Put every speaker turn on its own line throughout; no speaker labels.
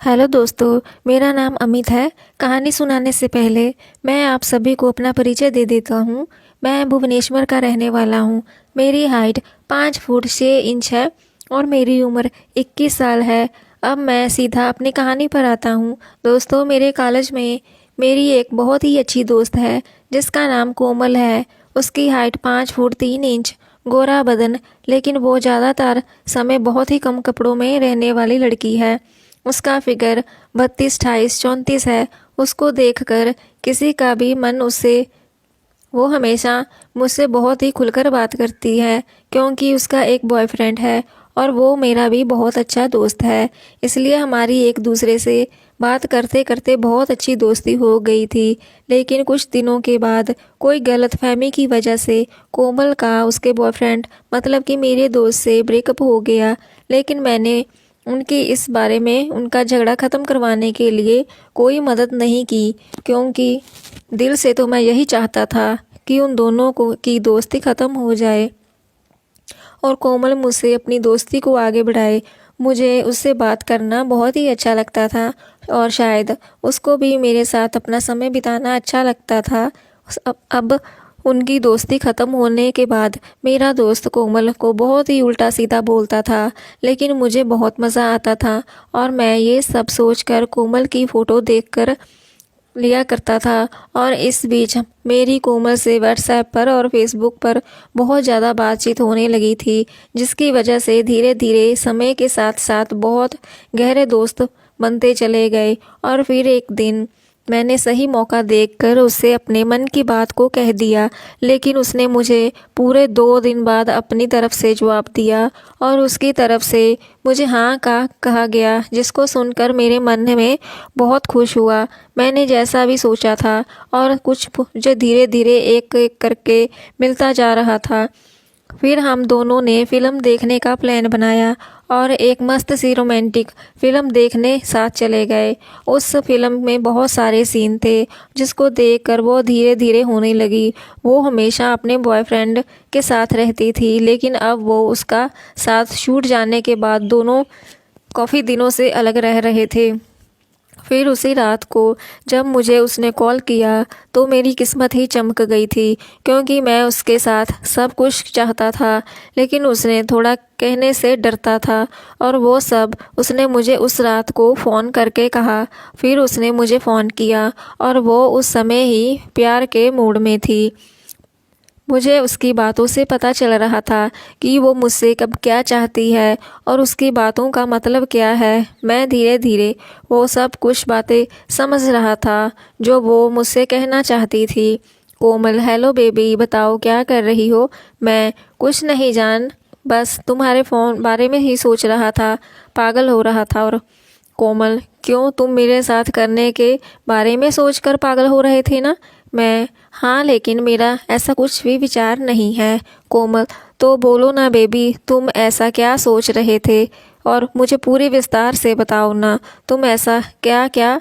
Hello दोस्तों, मेरा नाम अमित है। कहानी सुनाने से पहले मैं आप सभी को अपना परिचय दे देता हूँ। मैं भुवनेश्वर का रहने वाला हूँ। मेरी हाइट 5 फुट 6 इंच है और मेरी उम्र 21 साल है। अब मैं सीधा अपनी कहानी पर आता हूँ। दोस्तों, मेरे कॉलेज में मेरी एक बहुत ही अच्छी दोस्त है जिसका नाम कोमल है। उसकी हाइट 5 फुट 3 इंच, गोरा बदन, लेकिन वो ज़्यादातर समय बहुत ही कम कपड़ों में रहने वाली लड़की है। उसका फिगर 32, 28, 34 है। उसको देखकर किसी का भी मन उससे वो हमेशा मुझसे बहुत ही खुलकर बात करती है क्योंकि उसका एक बॉयफ्रेंड है और वो मेरा भी बहुत अच्छा दोस्त है। इसलिए हमारी एक दूसरे से बात करते करते बहुत अच्छी दोस्ती हो गई थी। लेकिन कुछ दिनों के बाद कोई गलतफहमी की वजह से कोमल का उसके बॉयफ्रेंड मतलब कि मेरे दोस्त से ब्रेकअप हो गया। लेकिन मैंने उनकी इस बारे में उनका झगड़ा ख़त्म करवाने के लिए कोई मदद नहीं की क्योंकि दिल से तो मैं यही चाहता था कि उन दोनों को की दोस्ती ख़त्म हो जाए और कोमल मुझसे अपनी दोस्ती को आगे बढ़ाए। मुझे उससे बात करना बहुत ही अच्छा लगता था और शायद उसको भी मेरे साथ अपना समय बिताना अच्छा लगता था। अब उनकी दोस्ती ख़त्म होने के बाद मेरा दोस्त कोमल को बहुत ही उल्टा सीधा बोलता था, लेकिन मुझे बहुत मज़ा आता था और मैं ये सब सोचकर कोमल की फ़ोटो देखकर लिया करता था। और इस बीच मेरी कोमल से व्हाट्सएप पर और फेसबुक पर बहुत ज़्यादा बातचीत होने लगी थी, जिसकी वजह से धीरे धीरे समय के साथ साथ बहुत गहरे दोस्त बनते चले गए। और फिर एक दिन मैंने सही मौका देखकर उससे अपने मन की बात को कह दिया, लेकिन उसने मुझे पूरे 2 दिन बाद अपनी तरफ से जवाब दिया और उसकी तरफ से मुझे हाँ का कहा गया, जिसको सुनकर मेरे मन में बहुत खुश हुआ। मैंने जैसा भी सोचा था और कुछ जो धीरे धीरे एक एक करके मिलता जा रहा था। फिर हम दोनों ने फिल्म देखने का प्लान बनाया और एक मस्त सी रोमांटिक फिल्म देखने साथ चले गए। उस फिल्म में बहुत सारे सीन थे जिसको देखकर वो धीरे धीरे होने लगी। वो हमेशा अपने बॉयफ्रेंड के साथ रहती थी, लेकिन अब वो उसका साथ छूट जाने के बाद दोनों काफ़ी दिनों से अलग रह रहे थे। फिर उसी रात को जब मुझे उसने कॉल किया तो मेरी किस्मत ही चमक गई थी क्योंकि मैं उसके साथ सब कुछ चाहता था, लेकिन उसने थोड़ा कहने से डरता था और वो सब उसने मुझे उस रात को फ़ोन करके कहा। फिर उसने मुझे फ़ोन किया और वो उस समय ही प्यार के मूड में थी। मुझे उसकी बातों से पता चल रहा था कि वो मुझसे कब क्या चाहती है और उसकी बातों का मतलब क्या है। मैं धीरे धीरे वो सब कुछ बातें समझ रहा था जो वो मुझसे कहना चाहती थी। कोमल, हेलो बेबी, बताओ क्या कर रही हो। मैं कुछ नहीं जान, बस तुम्हारे फ़ोन बारे में ही सोच रहा था, पागल हो रहा था। और कोमल, क्यों, तुम मेरे साथ करने के बारे में सोचकर पागल हो रहे थे ना। मैं, हाँ, लेकिन मेरा ऐसा कुछ भी विचार नहीं है। कोमल, तो बोलो ना बेबी, तुम ऐसा क्या सोच रहे थे और मुझे पूरी विस्तार से बताओ ना। तुम ऐसा क्या क्या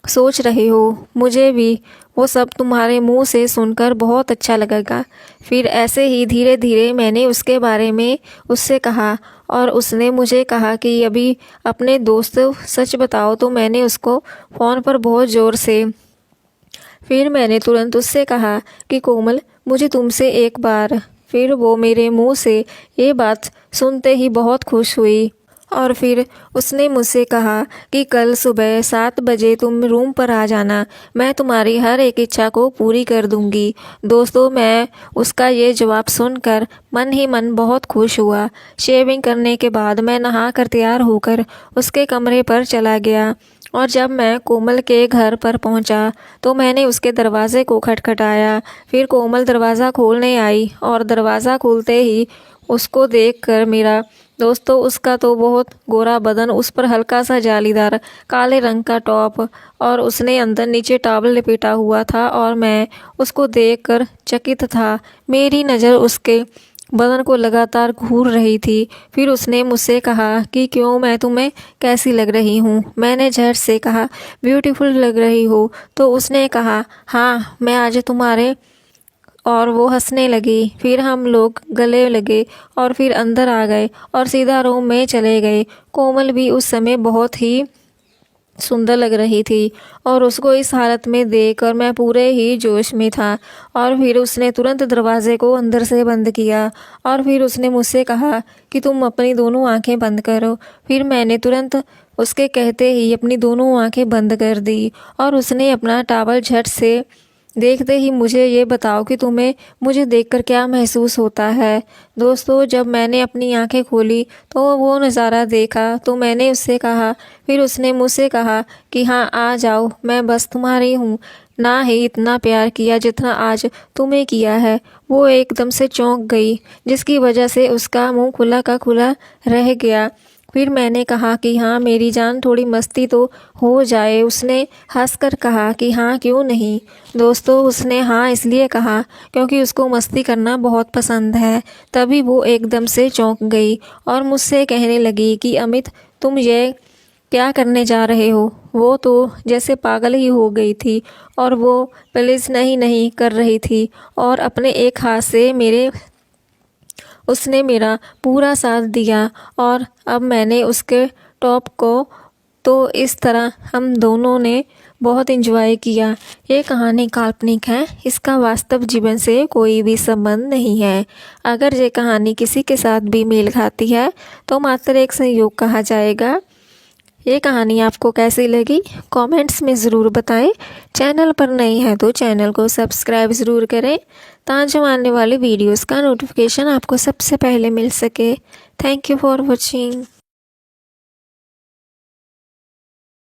सोच रहे हो, मुझे भी वो सब तुम्हारे मुंह से सुनकर बहुत अच्छा लगेगा। फिर ऐसे ही धीरे धीरे मैंने उसके बारे में उससे कहा और उसने मुझे कहा कि अभी अपने दोस्त सच बताओ, तो मैंने उसको फ़ोन पर बहुत ज़ोर से फिर मैंने तुरंत उससे कहा कि कोमल, मुझे तुमसे एक बार। फिर वो मेरे मुंह से ये बात सुनते ही बहुत खुश हुई और फिर उसने मुझसे कहा कि कल सुबह 7 बजे तुम रूम पर आ जाना, मैं तुम्हारी हर एक इच्छा को पूरी कर दूंगी। दोस्तों, मैं उसका ये जवाब सुनकर मन ही मन बहुत खुश हुआ। शेविंग करने के बाद मैं नहा कर तैयार होकर उसके कमरे पर चला गया और जब मैं कोमल के घर पर पहुंचा तो मैंने उसके दरवाजे को खटखटाया। फिर कोमल दरवाज़ा खोलने आई और दरवाज़ा खोलते ही उसको देखकर मेरा दोस्तों, उसका तो बहुत गोरा बदन, उस पर हल्का सा जालीदार काले रंग का टॉप और उसने अंदर नीचे टॉवल लपेटा हुआ था और मैं उसको देखकर चकित था। मेरी नज़र उसके बदन को लगातार घूर रही थी। फिर उसने मुझसे कहा कि क्यों, मैं तुम्हें कैसी लग रही हूँ। मैंने झट से कहा, ब्यूटीफुल लग रही हो। तो उसने कहा, हाँ, मैं आज तुम्हारे, और वो हंसने लगी। फिर हम लोग गले लगे और फिर अंदर आ गए और सीधा रूम में चले गए। कोमल भी उस समय बहुत ही सुंदर लग रही थी और उसको इस हालत में देखकर मैं पूरे ही जोश में था। और फिर उसने तुरंत दरवाजे को अंदर से बंद किया और फिर उसने मुझसे कहा कि तुम अपनी दोनों आंखें बंद करो। फिर मैंने तुरंत उसके कहते ही अपनी दोनों आंखें बंद कर दी और उसने अपना टॉवल झट से देखते ही मुझे ये बताओ कि तुम्हें मुझे देखकर क्या महसूस होता है। दोस्तों, जब मैंने अपनी आंखें खोली तो वो नज़ारा देखा तो मैंने उससे कहा, फिर उसने मुझसे कहा कि हाँ आ जाओ, मैं बस तुम्हारी हूँ। ना ही इतना प्यार किया जितना आज तुम्हें किया है। वो एकदम से चौंक गई, जिसकी वजह से उसका मुंह खुला का खुला रह गया। फिर मैंने कहा कि हाँ मेरी जान, थोड़ी मस्ती तो हो जाए। उसने हंसकर कहा कि हाँ क्यों नहीं। दोस्तों, उसने हाँ इसलिए कहा क्योंकि उसको मस्ती करना बहुत पसंद है। तभी वो एकदम से चौंक गई और मुझसे कहने लगी कि अमित, तुम ये क्या करने जा रहे हो। वो तो जैसे पागल ही हो गई थी और वो प्लीज़ नहीं नहीं कर रही थी और अपने एक हाथ से उसने मेरा पूरा साथ दिया और अब मैंने उसके टॉप को। तो इस तरह हम दोनों ने बहुत एंजॉय किया। ये कहानी काल्पनिक है, इसका वास्तव जीवन से कोई भी संबंध नहीं है। अगर ये कहानी किसी के साथ भी मेल खाती है तो मात्र एक संयोग कहा जाएगा। ये कहानी आपको कैसी लगी कमेंट्स में ज़रूर बताएं। चैनल पर नए हैं तो चैनल को सब्सक्राइब ज़रूर करें ताकि आने वाले वीडियोस का नोटिफिकेशन आपको सबसे पहले मिल सके। Thank you for watching.